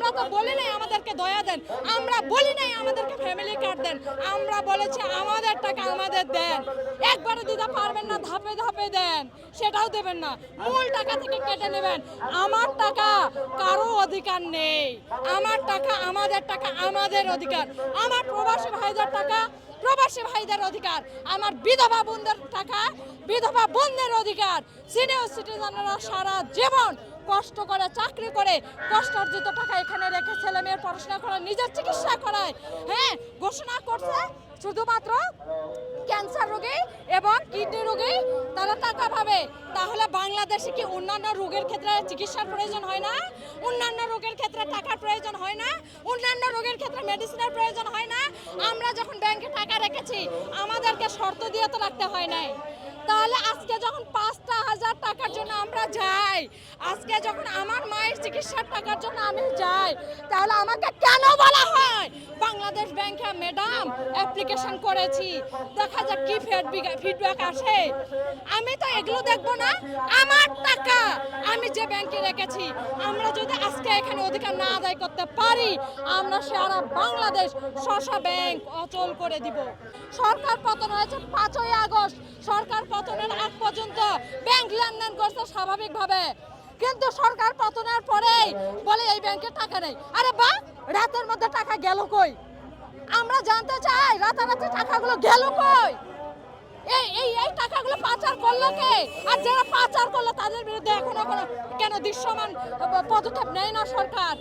আমরা তো বলি নাই আমাদেরকে দয়া দেন, আমরা বলি নাই আমাদেরকে ফ্যামিলি কার্ড দেন, আমরা বলেছি আমাদের টাকা আমাদের দেন। একবারে দিতে পারবেন না, ধাপে ধাপে দেন, সেটাও দেবেন না, মূল টাকা থেকে কেটে নেবেন। আমার টাকা কারো অধিকার নেই, আমার টাকা আমাদের টাকা আমাদের অধিকার, আমার প্রবাসী ভাইদের টাকা প্রবাসী ভাইদের অধিকার, আমার বিধবা বোনদের টাকা বিধবা বোনদের অধিকার। সিনিয়র সিটিজেনরা সারা জীবন কষ্ট করে চাকরি করে কষ্টার্জিত টাকা এখানে রেখে ছেলে মেয়ের পড়াশোনা করায়, নিজের চিকিৎসা করায়। হ্যাঁ, ঘোষণা করছে শুধুমাত্র ক্যান্সার রোগী এবং কিডনি রোগী তারা টাকা পাবে। তাহলে বাংলাদেশে কি অন্যান্য রোগের ক্ষেত্রে চিকিৎসার প্রয়োজন হয় না? অন্যান্য রোগের ক্ষেত্রে টাকার প্রয়োজন হয় না? অন্যান্য রোগের ক্ষেত্রে মেডিসিনের প্রয়োজন হয় না? আমরা যখন ব্যাংকে টাকা রেখেছি আমাদেরকে শর্ত দিয়ে তো রাখতে হয় নাই। তাহলে আজকে যখন 5,000 টাকার জন্য আমরা যাই, আজকে যখন আমার মায়ের চিকিৎসার টাকার জন্য আমি যাই, তাহলে আমাকে কেন বলা হয় বাংলাদেশ ব্যাংকে ম্যাডাম অ্যাপ্লিকেশন করেছি, দেখা যাক কি ফিডব্যাক আসে। আমি তো এগুলো দেখবো না, আমার টাকা আমি যে ব্যাংকে রেখেছি, আমরা যদি আজকে এখানে অধিকার না আদায় করতে পারি, আমরা সারা বাংলাদেশ স্ব ব্যাংক অচল করে দিব। সরকার পতন হয়েছে 5ই আগস্ট, সরকার পতনের আগ পর্যন্ত ব্যাংক লেনদেন করছে স্বাভাবিকভাবে, কিন্তু সরকার পতনের পরেই বলে এই ব্যাংকে টাকা নেই। আরে বা, রাতের মধ্যে টাকা গেল কই? আমরা জানতে চাই রাতারাতি টাকাগুলো গেল কই? এই টাকাগুলো পাচার করলো কে? আর যারা পাচার করলো তাদের বিরুদ্ধে এখনো কেন দৃশ্যমান পদক্ষেপ নেয় না সরকার?